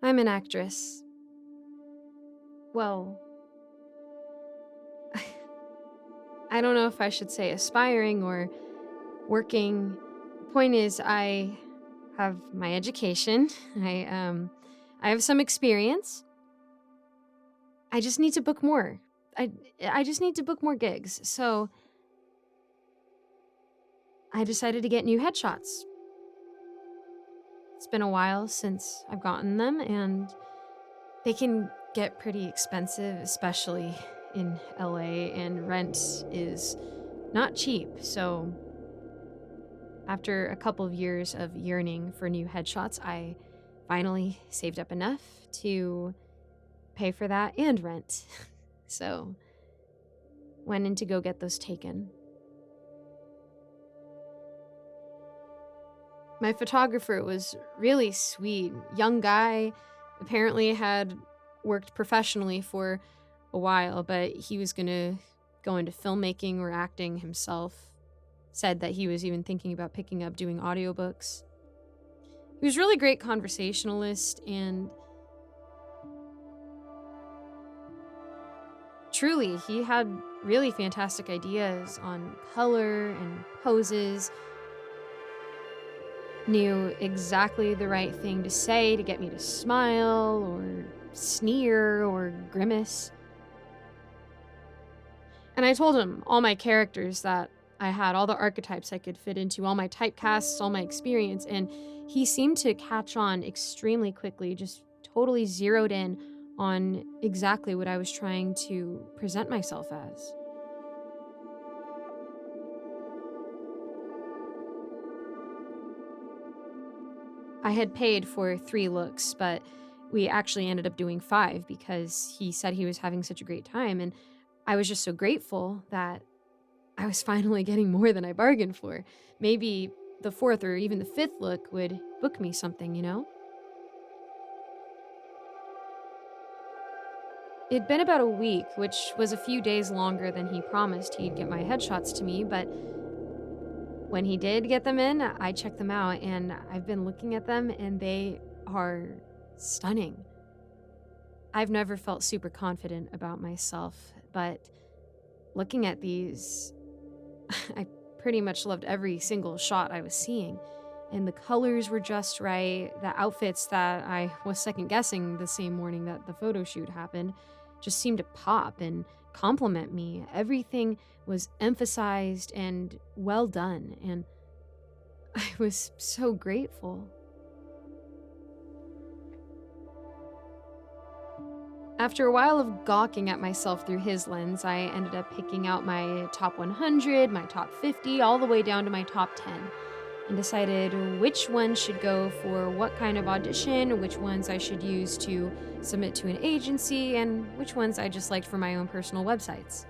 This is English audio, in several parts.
I'm an actress. Well, I don't know if I should say aspiring or working. Point is, I have my education. I have some experience. I just need to book more. I I just need to book more gigs. So I decided to get new headshots. It's been a while since I've gotten them, and they can get pretty expensive, especially in LA, and rent is not cheap. So after a couple of years of yearning for new headshots, I finally saved up enough to pay for that and rent. So went in to go get those taken. My photographer was really sweet. Young guy, apparently had worked professionally for a while, but he was gonna go into filmmaking or acting himself. Said that he was even thinking about picking up doing audiobooks. He was really great conversationalist, and truly, he had really fantastic ideas on color and poses, knew exactly the right thing to say to get me to smile or sneer or grimace. And I told him all my characters that I had, all the archetypes I could fit into, all my typecasts, all my experience, and he seemed to catch on extremely quickly, just totally zeroed in on exactly what I was trying to present myself as. I had paid for 3 looks, but we actually ended up doing 5 because he said he was having such a great time, and I was just so grateful that I was finally getting more than I bargained for. Maybe the 4th or even the 5th look would book me something, you know? It'd been about a week, which was a few days longer than he promised he'd get my headshots to me, but when he did get them in, I checked them out and I've been looking at them and they are stunning. I've never felt super confident about myself, but looking at these, I pretty much loved every single shot I was seeing. And the colors were just right. The outfits that I was second guessing the same morning that the photo shoot happened just seemed to pop and compliment me. Everything was emphasized and well done. And I was so grateful. After a while of gawking at myself through his lens, I ended up picking out my top 100, my top 50, all the way down to my top 10, and decided which ones should go for what kind of audition, which ones I should use to submit to an agency, and which ones I just liked for my own personal websites.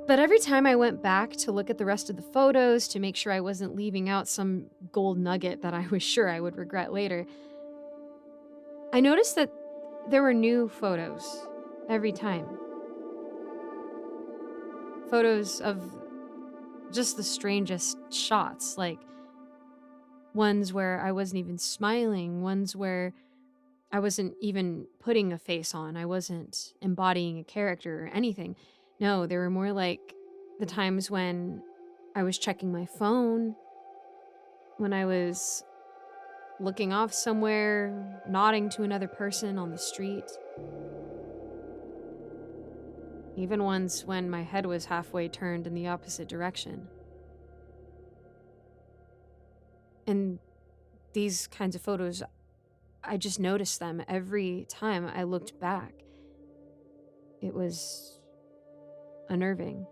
But every time I went back to look at the rest of the photos to make sure I wasn't leaving out some gold nugget that I was sure I would regret later, I noticed that there were new photos every time. Photos of just the strangest shots, like ones where I wasn't even smiling, ones where I wasn't even putting a face on, I wasn't embodying a character or anything. No, they were more like the times when I was checking my phone, when I was looking off somewhere, nodding to another person on the street. Even ones when my head was halfway turned in the opposite direction. And these kinds of photos, I just noticed them every time I looked back. It was unnerving,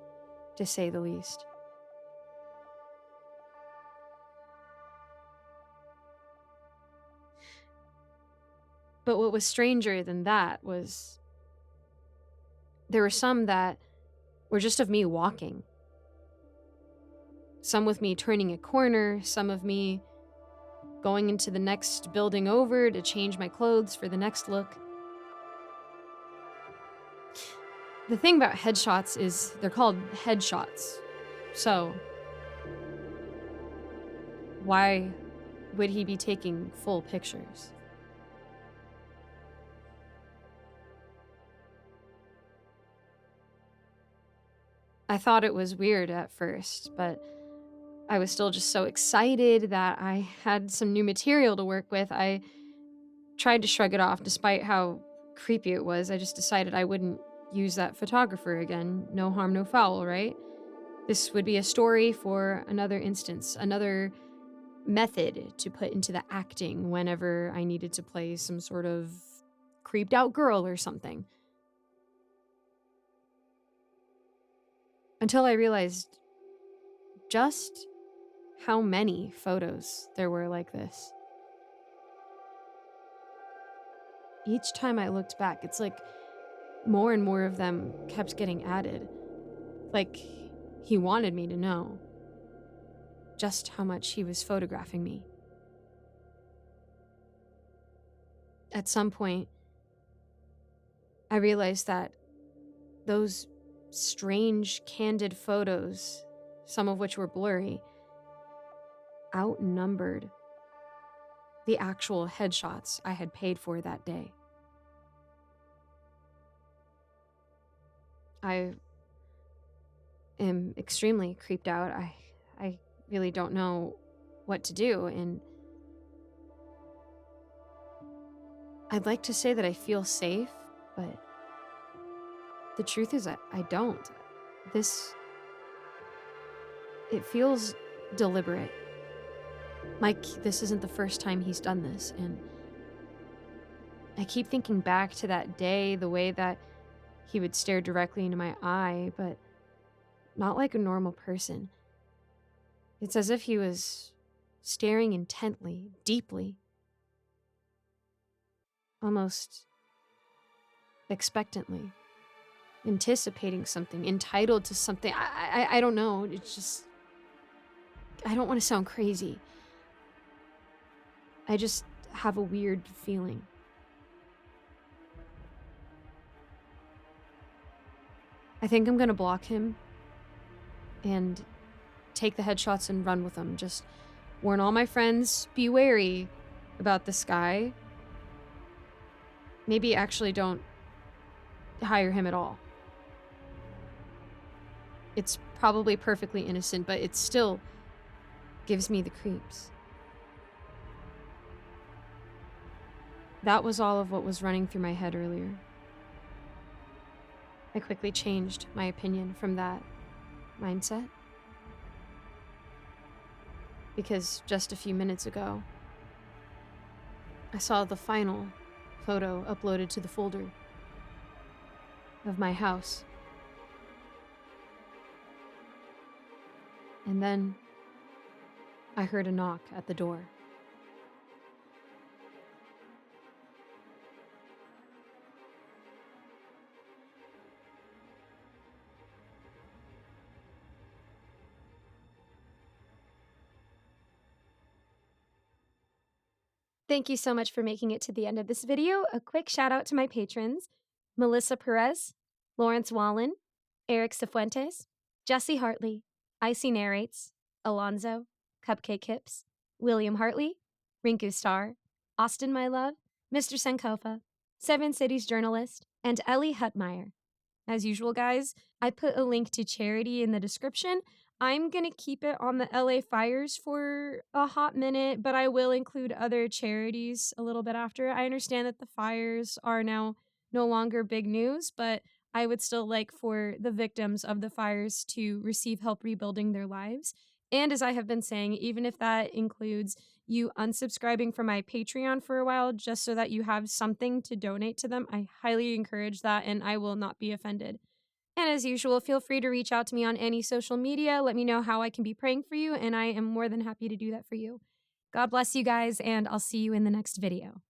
to say the least. But what was stranger than that was there were some that were just of me walking. Some with me turning a corner, some of me going into the next building over to change my clothes for the next look. The thing about headshots is they're called headshots. So, Why would he be taking full pictures? I thought it was weird at first, but I was still just so excited that I had some new material to work with. I tried to shrug it off despite how creepy it was. I just decided I wouldn't use that photographer again. No harm, no foul, right? This would be a story for another instance, another method to put into the acting whenever I needed to play some sort of creeped out girl or something. Until I realized just how many photos there were like this. Each time I looked back, it's like more and more of them kept getting added. Like he wanted me to know just how much he was photographing me. At some point, I realized that those strange, candid photos, some of which were blurry, outnumbered the actual headshots I had paid for that day. I am extremely creeped out. I really don't know what to do, and I'd like to say that I feel safe, but the truth is I don't. This it feels deliberate. Like this isn't the first time he's done this, and I keep thinking back to that day, the way that he would stare directly into my eye, but not like a normal person. It's as if he was staring intently, deeply, almost expectantly, anticipating something, entitled to something. I don't know. It's just, I don't want to sound crazy. I just have a weird feeling. I think I'm gonna block him and take the headshots and run with them. Just warn all my friends, be wary about this guy. Maybe actually don't hire him at all. It's probably perfectly innocent, but it still gives me the creeps. That was all of what was running through my head earlier. I quickly changed my opinion from that mindset. Because just a few minutes ago, I saw the final photo uploaded to the folder of my house. And then I heard a knock at the door. Thank you so much for making it to the end of this video. A quick shout out to my patrons, Melissa Perez, Lawrence Wallen, Eric Cifuentes, Jesse Hartley, Icy Narrates, Alonzo, Cupcake Hips, William Hartley, Rinku Star, Austin My Love, Mr. Sankofa, Seven Cities Journalist, and Ellie Hutmeyer. As usual, guys, I put a link to charity in the description. I'm going to keep it on the LA fires for a hot minute, but I will include other charities a little bit after. I understand that the fires are now no longer big news, but I would still like for the victims of the fires to receive help rebuilding their lives. And as I have been saying, even if that includes you unsubscribing from my Patreon for a while just so that you have something to donate to them, I highly encourage that and I will not be offended. And as usual, feel free to reach out to me on any social media. Let me know how I can be praying for you, and I am more than happy to do that for you. God bless you guys, and I'll see you in the next video.